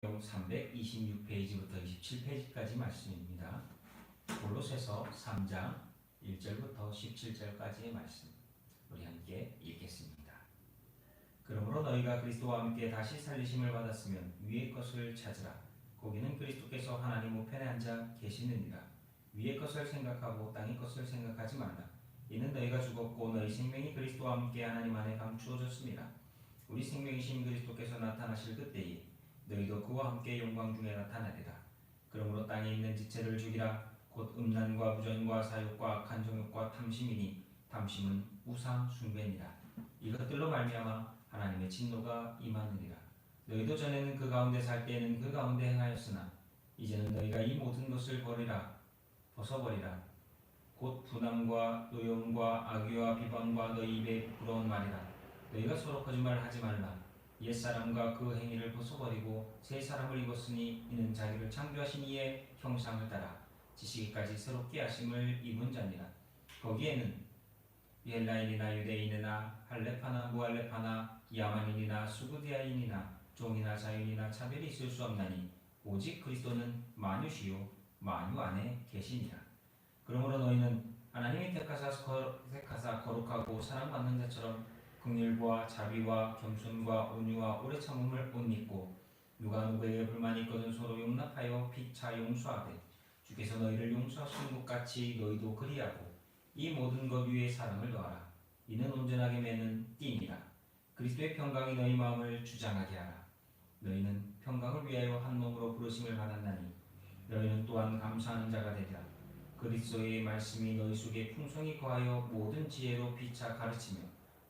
326페이지부터 27페이지까지 말씀입니다. 골로새서 3장 1절부터 17절까지의 말씀 우리 함께 읽겠습니다. 그러므로 너희가 그리스도와 함께 다시 살리심을 받았으면 위의 것을 찾으라. 거기는 그리스도께서 하나님 우편에 앉아 계시느니라. 위의 것을 생각하고 땅의 것을 생각하지 말라. 이는 너희가 죽었고 너희 생명이 그리스도와 함께 하나님 안에 감추어졌습니다. 우리 생명이신 그리스도께서 나타나실 그때에 너희도 그와 함께 영광 중에 나타나리라. 그러므로 땅에 있는 지체를 죽이라. 곧 음란과 부전과 사욕과 악한 정욕과 탐심이니 탐심은 우상 숭배니라. 이것들로 말미암아 하나님의 진노가 임하느니라. 너희도 전에는 그 가운데 살 때에는 그 가운데 행하였으나 이제는 너희가 이 모든 것을 벗어버리라. 곧 분함과 노여움과 악의와 비방과 너희 입에 부러운 말이라. 너희가 서로 거짓말하지 말라. 옛사람과 그 행위를 벗어버리고 새 사람을 입었으니 이는 자기를 창조하신 이의 형상을 따라 지시기까지 새롭게 하심을 입은 자니라. 거기에는 헬라인이나 유대인이나 할레파나 무할레파나 야만인이나 수구디아인이나 종이나 자유인이나 차별이 있을 수 없나니 오직 그리스도는 만유시요 만유 안에 계시니라. 그러므로 너희는 하나님이 택하사 거룩하고 사랑받는 자처럼 긍휼과 자비와 겸손과 온유와 오래 참음을 옷 입고 누가 누구에게 불만이 있거든 서로 용납하여 피차 용서하되 주께서 너희를 용서하신 것 같이 너희도 그리하고 이 모든 것 위에 사랑을 더하라. 이는 온전하게 매는 띠니라. 그리스도의 평강이 너희 마음을 주장하게 하라. 너희는 평강을 위하여 한 몸으로 부르심을 받았나니 너희는 또한 감사하는 자가 되리라. 그리스도의 말씀이 너희 속에 풍성히 거하여 모든 지혜로 피차 가르치며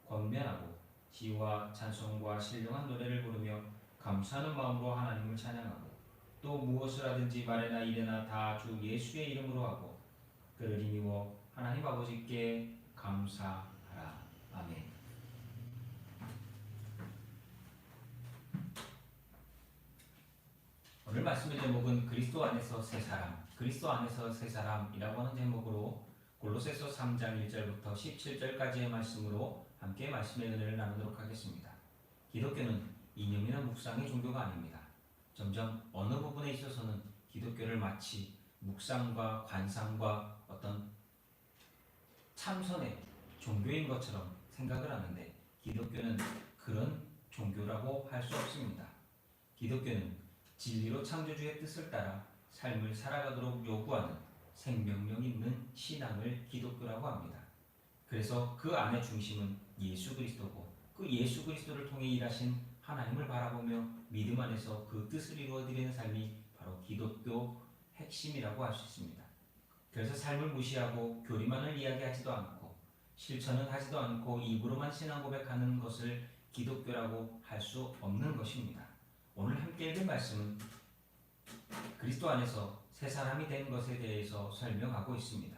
권면하고 시와 찬송과 신령한 노래를 부르며 감사하는 마음으로 하나님을 찬양하고 또 무엇을 하든지 말에나 이래나 다 주 예수의 이름으로 하고 그를 힘입어 하나님 아버지께 감사하라. 아멘. 오늘 말씀의 제목은 그리스도 안에서 새 사람, 그리스도 안에서 새 사람이라고 하는 제목으로 골로새서 3장 1절부터 17절까지의 말씀으로 함께 말씀의 은혜를 나누도록 하겠습니다. 기독교는 이념이나 묵상의 종교가 아닙니다. 점점 어느 부분에 있어서는 기독교를 마치 묵상과 관상과 어떤 참선의 종교인 것처럼 생각을 하는데 기독교는 그런 종교라고 할 수 없습니다. 기독교는 진리로 창조주의 뜻을 따라 삶을 살아가도록 요구하는 생명력 있는 신앙을 기독교라고 합니다. 그래서 그 안의 중심은 예수 그리스도고 그 예수 그리스도를 통해 일하신 하나님을 바라보며 믿음 안에서 그 뜻을 이루어드리는 삶이 바로 기독교 핵심이라고 할 수 있습니다. 그래서 삶을 무시하고 교리만을 이야기하지도 않고 실천은 하지도 않고 입으로만 신앙 고백하는 것을 기독교라고 할 수 없는 것입니다. 오늘 함께 읽은 말씀은 그리스도 안에서 새 사람이 된 것에 대해서 설명하고 있습니다.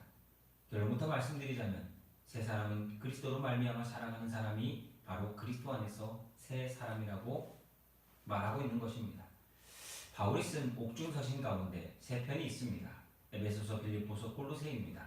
결론부터 말씀드리자면 새 사람은 그리스도로 말미암아 살아가는 사람이 바로 그리스도 안에서 새 사람이라고 말하고 있는 것입니다. 바울이 쓴 옥중서신 가운데 세 편이 있습니다. 에베소서, 빌립보서, 골로새입니다.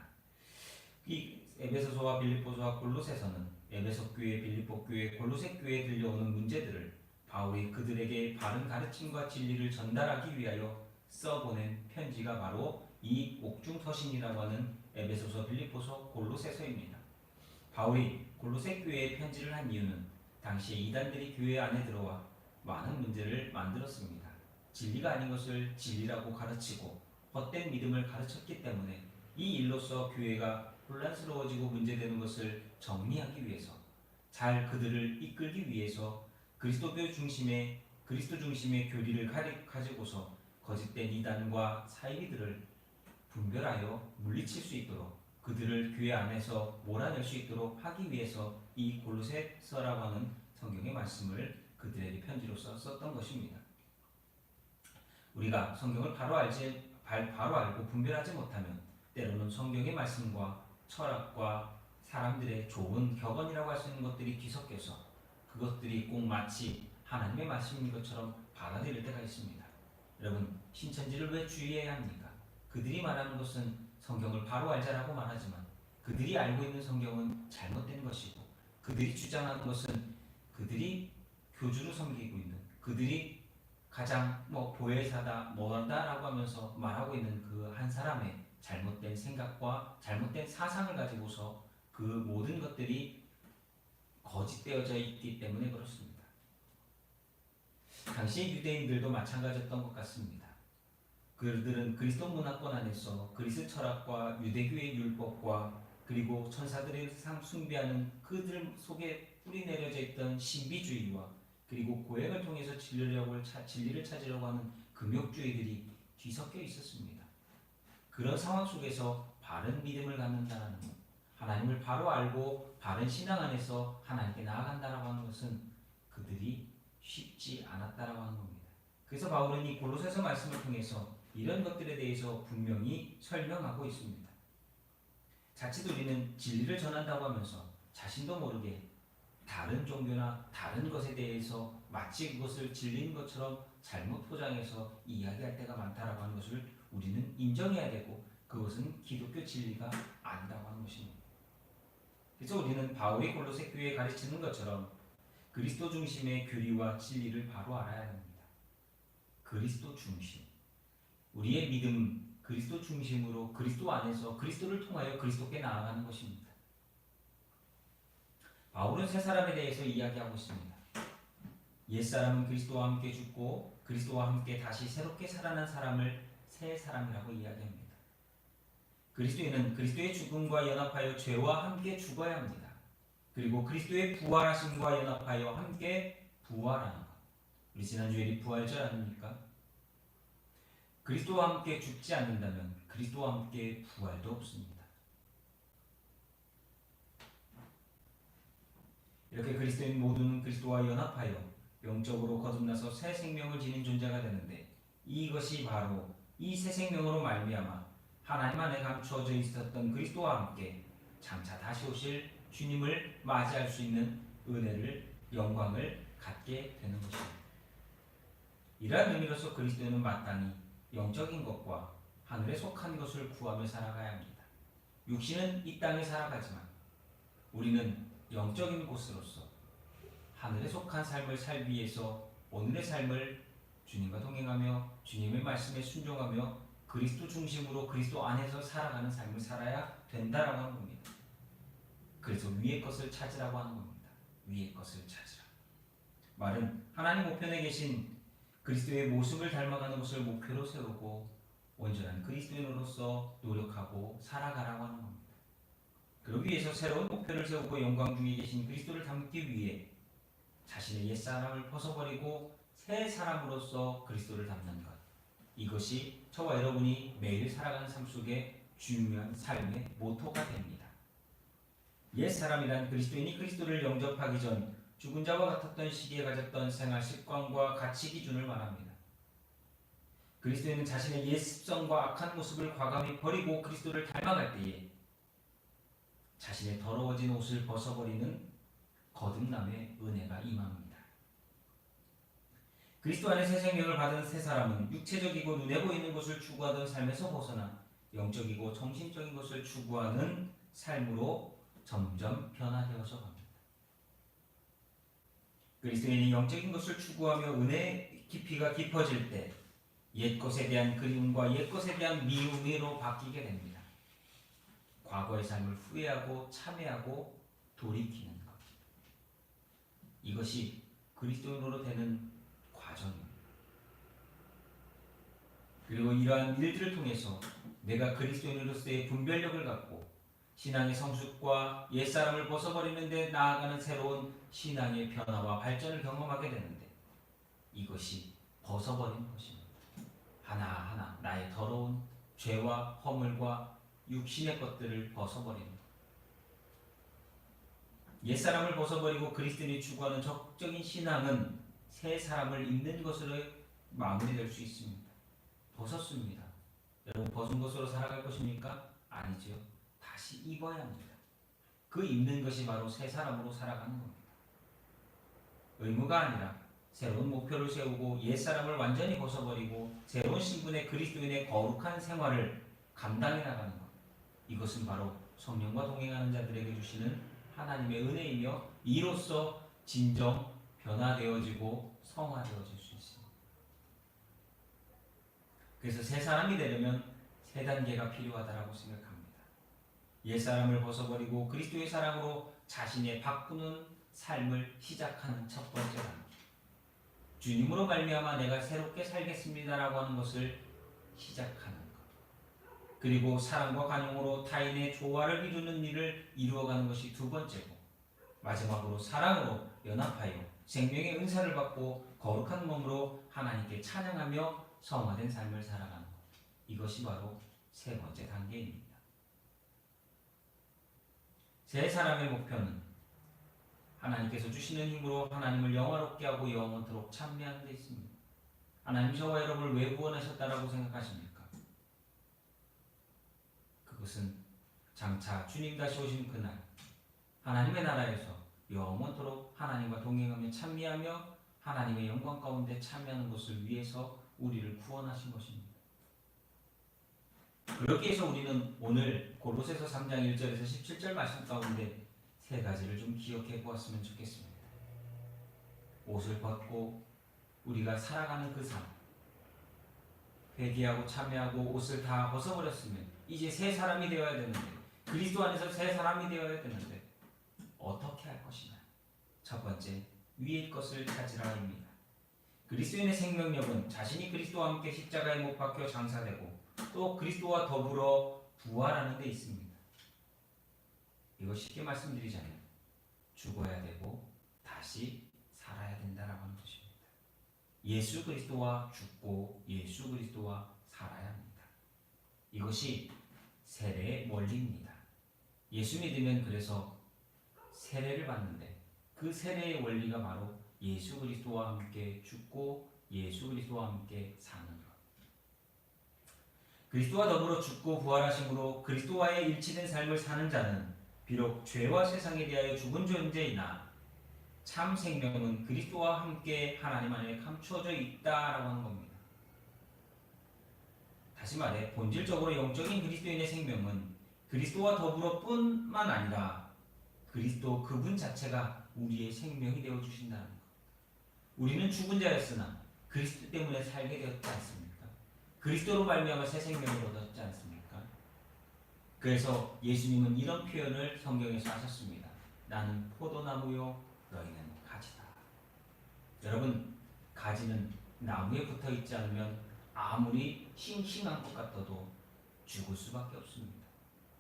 이 에베소서와 빌립보서와 골로새서는 에베소 교회, 빌립보 교회, 골로새 교회에 들려오는 문제들을 바울이 그들에게 바른 가르침과 진리를 전달하기 위하여 써보낸 편지가 바로 이 옥중서신이라고 하는 에베소서, 빌립보서, 골로새서입니다. 바울이 골로새 교회에 편지를 한 이유는 당시에 이단들이 교회 안에 들어와 많은 문제를 만들었습니다. 진리가 아닌 것을 진리라고 가르치고 헛된 믿음을 가르쳤기 때문에 이 일로서 교회가 혼란스러워지고 문제되는 것을 정리하기 위해서 잘 그들을 이끌기 위해서 그리스도 중심의 교리를 가지고서 거짓된 이단과 사이비들을 분별하여 물리칠 수 있도록 그들을 교회 안에서 몰아낼 수 있도록 하기 위해서 이 골로새서라고 하는 성경의 말씀을 그들에게 편지로서 썼던 것입니다. 우리가 성경을 바로 알고 분별하지 못하면 때로는 성경의 말씀과 철학과 사람들의 좋은 격언이라고 할 수 있는 것들이 뒤섞여서 그것들이 꼭 마치 하나님의 말씀인 것처럼 받아들일 때가 있습니다. 여러분, 신천지를 왜 주의해야 합니까? 그들이 말하는 것은 성경을 바로 알자라고 말하지만 그들이 알고 있는 성경은 잘못된 것이고 그들이 주장하는 것은 그들이 교주로 섬기고 있는 그들이 가장 보혜사다 뭐한다라고 하면서 말하고 있는 그 한 사람의 잘못된 생각과 잘못된 사상을 가지고서 그 모든 것들이 거짓되어져 있기 때문에 그렇습니다. 당시 유대인들도 마찬가지였던 것 같습니다. 그들은 그리스도 문화권 안에서 그리스 철학과 유대교의 율법과 그리고 천사들의 상 숭배하는 그들 속에 뿌리내려져 있던 신비주의와 그리고 고행을 통해서 진리를 찾으려고 하는 금욕주의들이 뒤섞여 있었습니다. 그런 상황 속에서 바른 믿음을 갖는다는 것, 하나님을 바로 알고 바른 신앙 안에서 하나님께 나아간다라고 하는 것은 그들이 쉽지 않았다라고 하는 겁니다. 그래서 바울은 이 골로새서 말씀을 통해서 이런 것들에 대해서 분명히 설명하고 있습니다. 자칫 우리는 진리를 전한다고 하면서 자신도 모르게 다른 종교나 다른 것에 대해서 마치 그것을 진리인 것처럼 잘못 포장해서 이야기할 때가 많다라고 하는 것을 우리는 인정해야 되고 그것은 기독교 진리가 아니라고 하는 것입니다. 그래서 우리는 바울이 골로새 교회에 가르치는 것처럼 그리스도 중심의 교리와 진리를 바로 알아야 합니다. 그리스도 중심. 우리의 믿음 그리스도 중심으로 그리스도 안에서 그리스도를 통하여 그리스도께 나아가는 것입니다. 바울은 새 사람에 대해서 이야기하고 있습니다. 옛사람은 그리스도와 함께 죽고 그리스도와 함께 다시 새롭게 살아난 사람을 새 사람이라고 이야기합니다. 그리스도인은 그리스도의 죽음과 연합하여 죄와 함께 죽어야 합니다. 그리고 그리스도의 부활하심과 연합하여 함께 부활하는 것. 우리 지난주에 부활절 아닙니까? 그리스도와 함께 죽지 않는다면 그리스도와 함께 부활도 없습니다. 이렇게 그리스도인 모두는 그리스도와 연합하여 영적으로 거듭나서 새 생명을 지닌 존재가 되는데 이것이 바로 이 새 생명으로 말미암아 하나님 안에 감추어져 있었던 그리스도와 함께 장차 다시 오실 주님을 맞이할 수 있는 은혜를 영광을 갖게 되는 것입니다. 이러한 의미로서 그리스도인은 마땅히 영적인 것과 하늘에 속한 것을 구하며 살아가야 합니다. 육신은 이 땅에 살아가지만 우리는 영적인 곳으로서 하늘에 속한 삶을 살기 위해서 오늘의 삶을 주님과 동행하며 주님의 말씀에 순종하며 그리스도 중심으로 그리스도 안에서 살아가는 삶을 살아야 된다라고 하는 겁니다. 그래서 위의 것을 찾으라고 하는 겁니다. 위의 것을 찾으라. 말은 하나님 우편에 계신 그리스도의 모습을 닮아가는 것을 목표로 세우고 온전한 그리스도인으로서 노력하고 살아가라고 하는 겁니다. 그러기 위해서 새로운 목표를 세우고 영광 중에 계신 그리스도를 닮기 위해 자신의 옛사람을 벗어버리고 새 사람으로서 그리스도를 닮는 것. 이것이 저와 여러분이 매일 살아가는 삶 속에 중요한 삶의 모토가 됩니다. 옛사람이란 그리스도인이 그리스도를 영접하기 전 죽은 자와 같았던 시기에 가졌던 생활 습관과 가치 기준을 말합니다. 그리스도인은 자신의 옛 습성과 악한 모습을 과감히 버리고 그리스도를 닮아갈 때에 자신의 더러워진 옷을 벗어버리는 거듭남의 은혜가 임합니다. 그리스도 안에 새 생명을 받은 새 사람은 육체적이고 눈에 보이는 것을 추구하던 삶에서 벗어나 영적이고 정신적인 것을 추구하는 삶으로 점점 변화되어서 갑니다. 그리스도인이 영적인 것을 추구하며 은혜의 깊이가 깊어질 때 옛 것에 대한 그리움과 옛 것에 대한 미움으로 바뀌게 됩니다. 과거의 삶을 후회하고 참회하고 돌이키는 것. 이것이 그리스도인으로 되는 과정입니다. 그리고 이러한 일들을 통해서 내가 그리스도인으로서의 분별력을 갖고 신앙의 성숙과 옛사람을 벗어버리는 데 나아가는 새로운 신앙의 변화와 발전을 경험하게 되는데 이것이 벗어버리는 것입니다. 하나하나 나의 더러운 죄와 허물과 육신의 것들을 벗어버리는 것. 옛사람을 벗어버리고 그리스도인이 추구하는 적극적인 신앙은 새 사람을 입는 것으로 마무리될 수 있습니다. 벗었습니다. 여러분 벗은 것으로 살아갈 것입니까? 아니죠. 다시 입어야 합니다. 그 입는 것이 바로 새 사람으로 살아가는 겁니다. 의무가 아니라 새로운 목표를 세우고 옛사람을 완전히 벗어버리고 새로운 신분의 그리스도인의 거룩한 생활을 감당해 나가는 것. 이것은 바로 성령과 동행하는 자들에게 주시는 하나님의 은혜이며 이로써 진정 변화되어지고 성화되어질 수 있습니다. 그래서 새 사람이 되려면 세 단계가 필요하다고 생각합니다. 옛 사람을 벗어버리고 그리스도의 사랑으로 자신의 바꾸는 삶을 시작하는 첫 번째 단계. 주님으로 말미암아 내가 새롭게 살겠습니다라고 하는 것을 시작하는 것. 그리고 사랑과 관용으로 타인의 조화를 이루는 일을 이루어가는 것이 두 번째고, 마지막으로 사랑으로 연합하여 생명의 은사를 받고 거룩한 몸으로 하나님께 찬양하며 성화된 삶을 살아가는 것. 이것이 바로 세 번째 단계입니다. 새 사람의 목표는 하나님께서 주시는 힘으로 하나님을 영화롭게 하고 영원토록 찬미하는 데 있습니다. 하나님 저와 여러분을 왜 구원하셨다라고 생각하십니까? 그것은 장차 주님 다시 오신 그날 하나님의 나라에서 영원토록 하나님과 동행하며 찬미하며 하나님의 영광 가운데 참여하는 것을 위해서 우리를 구원하신 것입니다. 그렇게 해서 우리는 오늘 골로새서 3장 1절에서 17절 말씀 가운데 세 가지를 좀 기억해 보았으면 좋겠습니다. 옷을 벗고 우리가 살아가는 그 삶, 회개하고 참여하고 옷을 다 벗어버렸으면 이제 새 사람이 되어야 되는데, 그리스도 안에서 새 사람이 되어야 되는데 어떻게 할 것이냐? 첫 번째, 위의 것을 찾으라입니다. 그리스도인의 생명력은 자신이 그리스도와 함께 십자가에 못 박혀 장사되고 또 그리스도와 더불어 부활하는 데 있습니다. 이거 쉽게 말씀드리자면 죽어야 되고 다시 살아야 된다라고 하는 것입니다. 예수 그리스도와 죽고 예수 그리스도와 살아야 합니다. 이것이 세례의 원리입니다. 예수 믿으면 그래서 세례를 받는데 그 세례의 원리가 바로 예수 그리스도와 함께 죽고 예수 그리스도와 함께 사는 것. 그리스도와 더불어 죽고 부활하심으로 그리스도와의 일치된 삶을 사는 자는 비록 죄와 세상에 대하여 죽은 존재이나 참 생명은 그리스도와 함께 하나님 안에 감추어져 있다라고 하는 겁니다. 다시 말해 본질적으로 영적인 그리스도인의 생명은 그리스도와 더불어 뿐만 아니라 그리스도 그분 자체가 우리의 생명이 되어 주신다는 것. 우리는 죽은 자였으나 그리스도 때문에 살게 되었지 않습니까? 그리스도로 말미암아 새 생명을 얻었지 않습니까? 그래서 예수님은 이런 표현을 성경에서 하셨습니다. 나는 포도나무요 너희는 가지다. 여러분, 가지는 나무에 붙어 있지 않으면 아무리 싱싱한 것 같아도 죽을 수밖에 없습니다.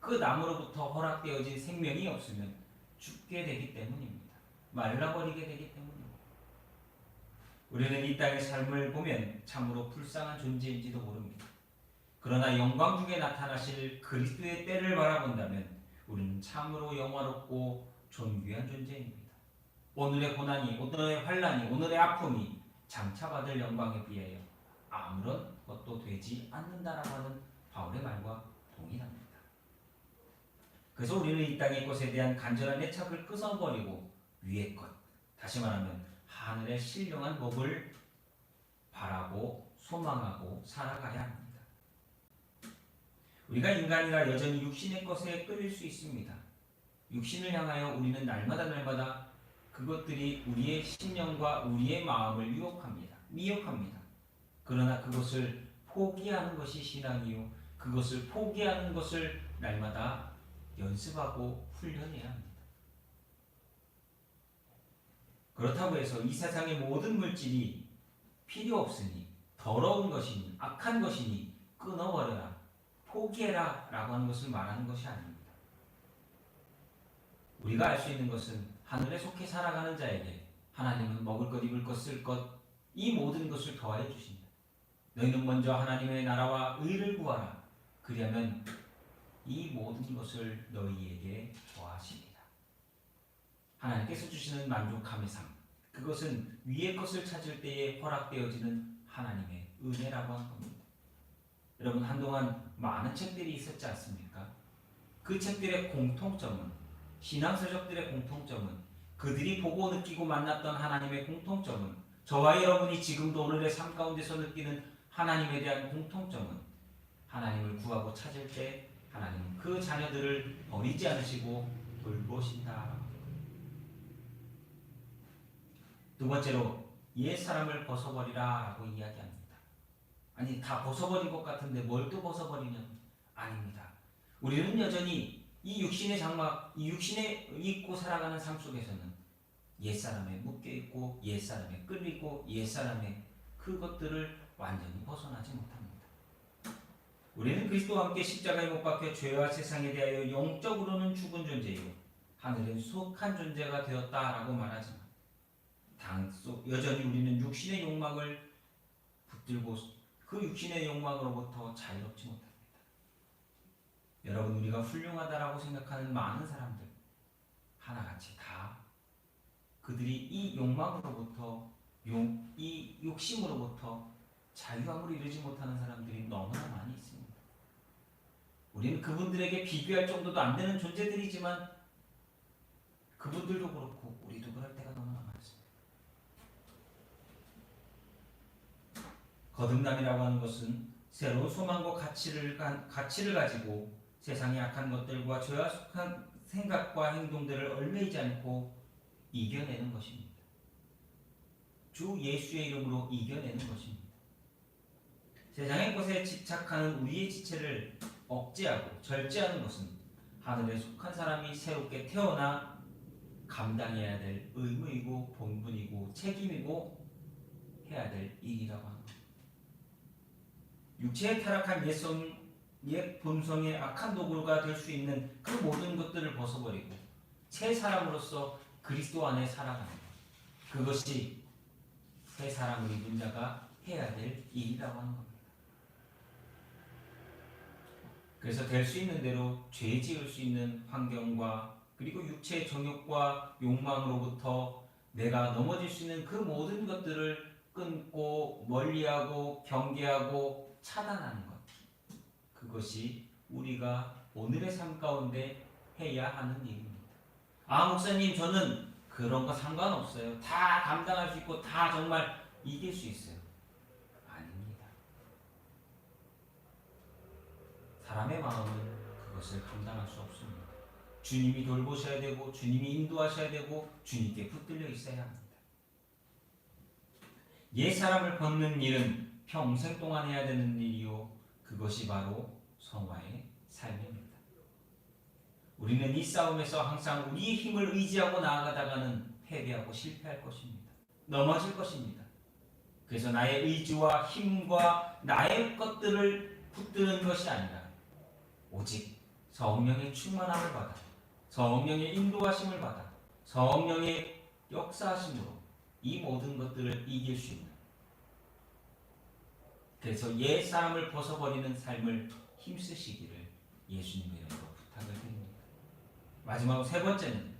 그 나무로부터 허락되어진 생명이 없으면 죽게 되기 때문입니다. 말라버리게 되기 때문입니다. 우리는 이 땅의 삶을 보면 참으로 불쌍한 존재인지도 모릅니다. 그러나 영광 중에 나타나실 그리스도의 때를 바라본다면 우리는 참으로 영화롭고 존귀한 존재입니다. 오늘의 고난이, 오늘의 환난이, 오늘의 아픔이 장차 받을 영광에 비하여 아무런 것도 되지 않는다라고 하는 바울의 말과 동일합니다. 그래서 우리는 이 땅의 것에 대한 간절한 애착을 끊어버리고 위의 것, 다시 말하면 하늘의 신령한 법을 바라고 소망하고 살아가야 합니다. 우리가 인간이라 여전히 육신의 것에 끌릴 수 있습니다. 육신을 향하여 우리는 날마다 그것들이 우리의 심령과 우리의 마음을 유혹합니다. 미혹합니다. 그러나 그것을 포기하는 것이 신앙이요. 그것을 포기하는 것을 날마다 연습하고 훈련해야 합니다. 그렇다고 해서 이 세상의 모든 물질이 필요 없으니 더러운 것이니 악한 것이니 끊어버려라, 포기해라 라고 하는 것을 말하는 것이 아닙니다. 우리가 알 수 있는 것은 하늘에 속해 살아가는 자에게 하나님은 먹을 것, 입을 것, 쓸 것, 이 모든 것을 더하여 주신다. 너희는 먼저 하나님의 나라와 의를 구하라. 그리하면 이 모든 것을 너희에게 더하시리라. 하나님께서 주시는 만족함의 삶, 그것은 위의 것을 찾을 때에 허락되어지는 하나님의 은혜라고 하는 겁니다. 여러분, 한동안 많은 책들이 있었지 않습니까? 그 책들의 공통점은, 신앙서적들의 공통점은, 그들이 보고 느끼고 만났던 하나님의 공통점은, 저와 여러분이 지금도 오늘의 삶 가운데서 느끼는 하나님에 대한 공통점은, 하나님을 구하고 찾을 때 하나님은 그 자녀들을 버리지 않으시고 돌보신다. 두 번째로 옛 사람을 벗어버리라 라고 이야기합니다. 아니 다 벗어버린 것 같은데 뭘 또 벗어버리냐? 아닙니다. 우리는 여전히 이 육신의 장막, 이 육신에 입고 살아가는 삶 속에서는 옛사람에 묶여있고 옛사람에 끌리고 옛사람에 그것들을 완전히 벗어나지 못합니다. 우리는 그리스도와 함께 십자가에 못 박혀 죄와 세상에 대하여 영적으로는 죽은 존재이고 하늘에 속한 존재가 되었다라고 말하지만 여전히 우리는 육신의 욕망을 붙들고 그 육신의 욕망으로부터 자유롭지 못합니다. 여러분, 우리가 훌륭하다라고 생각하는 많은 사람들 하나같이 다 그들이 이 욕망으로부터 이 욕심으로부터 자유함을 이루지 못하는 사람들이 너무나 많이 있습니다. 우리는 그분들에게 비교할 정도도 안 되는 존재들이지만 그분들도 그렇고 우리도 그럴 때가 너무나 많습니다. 거듭남이라고 하는 것은 새로운 소망과 가치를 가지고 세상의 악한 것들과 죄와 속한 생각과 행동들을 얽매이지 않고 이겨내는 것입니다. 주 예수의 이름으로 이겨내는 것입니다. 세상의 것에 집착하는 우리의 지체를 억제하고 절제하는 것은 하늘에 속한 사람이 새롭게 태어나 감당해야 될 의무이고 본분이고 책임이고 해야 될 일이라고 합니다. 육체에 타락한 옛 본성의 악한 도구가 될 수 있는 그 모든 것들을 벗어버리고 새 사람으로서 그리스도 안에 살아가는 것, 그것이 새 사람을 입은 자가 해야 될 일이라고 하는 겁니다. 그래서 될 수 있는 대로 죄 지을 수 있는 환경과 그리고 육체의 정욕과 욕망으로부터 내가 넘어질 수 있는 그 모든 것들을 끊고 멀리하고 경계하고 차단하는 것, 그것이 우리가 오늘의 삶 가운데 해야 하는 일입니다. 아, 목사님, 저는 그런 거 상관없어요. 다 감당할 수 있고 다 정말 이길 수 있어요. 아닙니다. 사람의 마음은 그것을 감당할 수 없습니다. 주님이 돌보셔야 되고 주님이 인도하셔야 되고 주님께 붙들려 있어야 합니다. 옛 사람을 벗는 일은 평생 동안 해야 되는 일이요, 그것이 바로 성화의 삶입니다. 우리는 이 싸움에서 항상 우리의 힘을 의지하고 나아가다가는 패배하고 실패할 것입니다. 넘어질 것입니다. 그래서 나의 의지와 힘과 나의 것들을 붙드는 것이 아니라 오직 성령의 충만함을 받아 성령의 인도하심을 받아 성령의 역사하심으로 이 모든 것들을 이길 수 있는, 그래서 옛 사람을 벗어버리는 삶을 힘쓰시기를 예수님의 이름으로 부탁을 드립니다. 마지막으로 세 번째는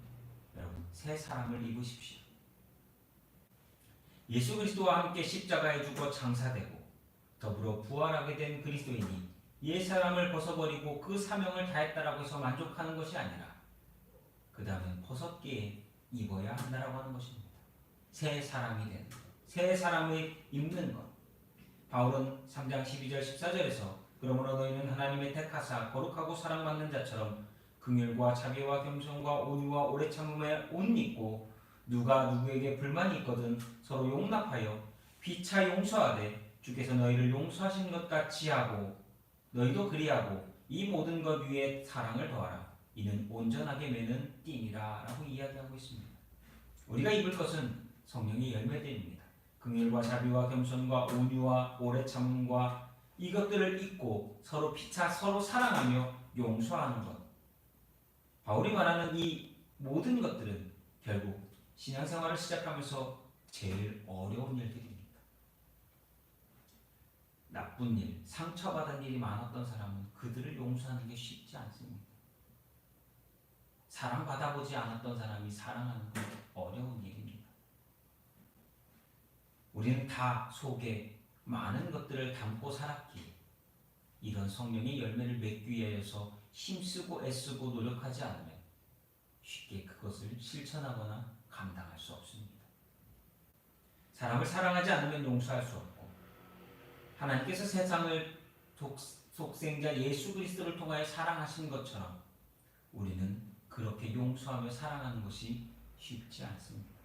여러분, 새 사람을 입으십시오. 예수 그리스도와 함께 십자가에 죽어 장사되고 더불어 부활하게 된 그리스도인이 옛 사람을 벗어버리고 그 사명을 다했다라고 해서 만족하는 것이 아니라 그 다음에 벗었기에 입어야 한다라고 하는 것입니다. 새 사람이 되는 것, 새 사람을 입는 것. 바울은 3장 12절 14절에서 그러므로 너희는 하나님의 택하사 거룩하고 사랑받는 자처럼 긍휼과 자비와 겸손과 온유와 오래 참음에 옷 입고 누가 누구에게 불만이 있거든 서로 용납하여 피차 용서하되 주께서 너희를 용서하신 것 같이 하고 너희도 그리하고 이 모든 것 위에 사랑을 더하라. 이는 온전하게 매는 띠니라 라고 이야기하고 있습니다. 우리가 입을 것은 성령의 열매들입니다. 긍휼과 자비와 겸손과 온유와 오래 참음과 이것들을 입고 서로 피차 서로 사랑하며 용서하는 것. 바울이 말하는 이 모든 것들은 결국 신앙생활을 시작하면서 제일 어려운 일들입니다. 나쁜 일, 상처받은 일이 많았던 사람은 그들을 용서하는 게 쉽지 않습니다. 사랑받아보지 않았던 사람이 사랑하는 건 어려운 일입니다. 우리는 다 속에 많은 것들을 담고 살았기에 이런 성령의 열매를 맺기 위해서 힘쓰고 애쓰고 노력하지 않으면 쉽게 그것을 실천하거나 감당할 수 없습니다. 사람을 사랑하지 않으면 용서할 수 없고 하나님께서 세상을 독생자 예수 그리스도를 통하여 사랑하신 것처럼 우리는 그렇게 용서하며 사랑하는 것이 쉽지 않습니다.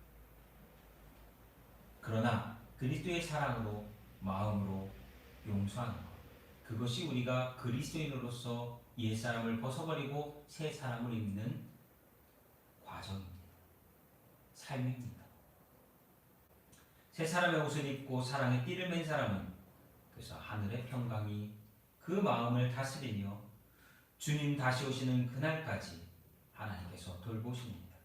그러나 그리스도의 사랑으로 마음으로 용서하는 것. 그것이 우리가 그리스도인으로서 옛사람을 벗어버리고 새 사람을 입는 과정입니다. 삶입니다. 새 사람의 옷을 입고 사랑의 띠를 맨 사람은 그래서 하늘의 평강이 그 마음을 다스리며 주님 다시 오시는 그날까지 하나님께서 돌보십니다.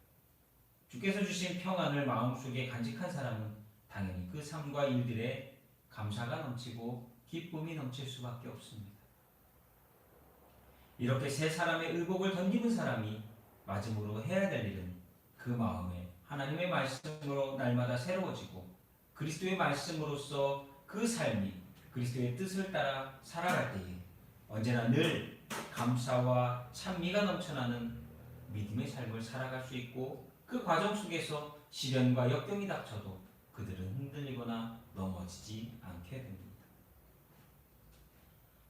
주께서 주신 평안을 마음속에 간직한 사람은 당연히 그 삶과 일들에 감사가 넘치고 기쁨이 넘칠 수밖에 없습니다. 이렇게 새 사람의 의복을 던지는 사람이 마지막으로 해야 될 일은 그 마음에 하나님의 말씀으로 날마다 새로워지고 그리스도의 말씀으로서 그 삶이 그리스도의 뜻을 따라 살아갈 때에 언제나 늘 감사와 찬미가 넘쳐나는 믿음의 삶을 살아갈 수 있고 그 과정 속에서 시련과 역경이 닥쳐도 그들은 흔들리거나 넘어지지 않게 됩니다.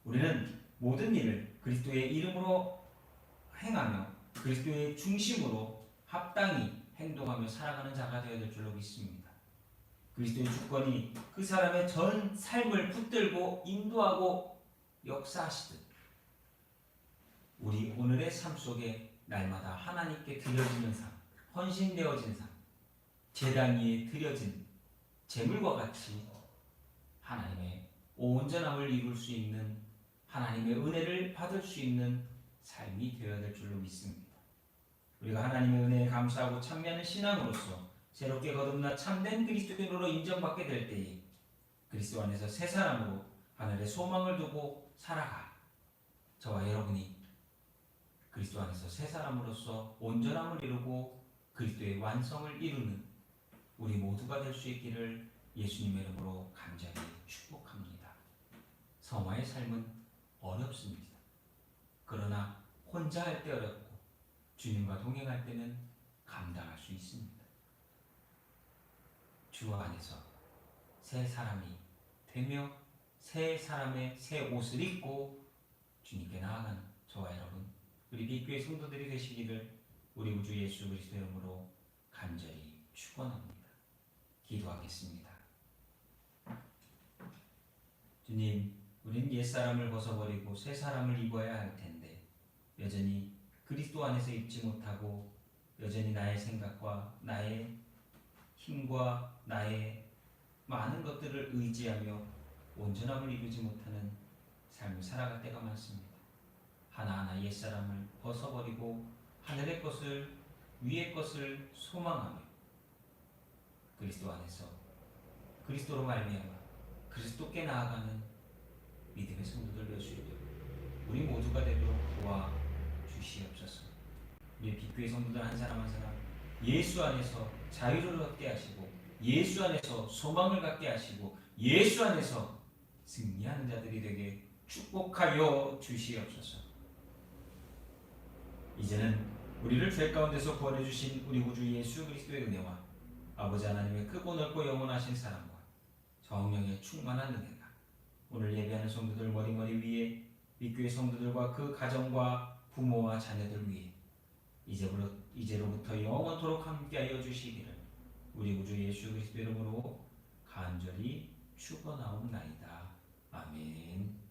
우리는 모든 일을 그리스도의 이름으로 행하며 그리스도의 중심으로 합당히 행동하며 살아가는 자가 되어야 될 줄로 믿습니다. 그리스도의 주권이 그 사람의 전 삶을 붙들고 인도하고 역사하시듯 우리 오늘의 삶 속에 날마다 하나님께 드려지는 삶, 헌신되어진 삶, 제단 위에 드려진 제물과 같이 하나님의 온전함을 이룰 수 있는 하나님의 은혜를 받을 수 있는 삶이 되어야 될 줄로 믿습니다. 우리가 하나님의 은혜에 감사하고 찬미하는 신앙으로서 새롭게 거듭나 참된 그리스도인으로 인정받게 될 때에 그리스도 안에서 새 사람으로 하늘의 소망을 두고 살아가 저와 여러분이 그리스도 안에서 새 사람으로서 온전함을 이루고 그리스도의 완성을 이루는 우리 모두가 될 수 있기를 예수님의 이름으로 간절히 축복합니다. 성화의 삶은 어렵습니다. 그러나 혼자 할 때 어렵고 주님과 동행할 때는 감당할 수 있습니다. 주 안에서 새 사람이 되며 새 사람의 새 옷을 입고 주님께 나아가는 저와 여러분 우리 빛교회 성도들이 되시기를 우리 우주 예수 그리스도 이름으로 간절히 축원합니다. 기도하겠습니다. 주님, 우린 옛사람을 벗어버리고 새 사람을 입어야 할 텐데 여전히 그리스도 안에서 입지 못하고 여전히 나의 생각과 나의 힘과 나의 많은 것들을 의지하며 온전함을 이루지 못하는 삶을 살아갈 때가 많습니다. 하나하나 옛사람을 벗어버리고 하늘의 것을 위의 것을 소망하며 그리스도 안에서 그리스도로 말미암아 그리스도께 나아가는 믿음의 성도들 될 수 있도록 우리 모두가 되도록 도와주시옵소서. 우리 빛교회 성도들 한 사람 한 사람 예수 안에서 자유를 얻게 하시고 예수 안에서 소망을 갖게 하시고 예수 안에서 승리하는 자들이 되게 축복하여 주시옵소서. 이제는 우리를 죄 가운데서 구원해 주신 우리 구주 예수 그리스도의 은혜와 아버지 하나님의 크고 넓고 영원하신 사랑과 성령의 충만한 은혜가 오늘 예배하는 성도들 머리머리 위에 믿교회 성도들과 그 가정과 부모와 자녀들 위에 이제로부터 영원토록 함께하여 주시기를 우리 구주 예수 그리스도 이름으로 간절히 축원하옵나이다. 아멘.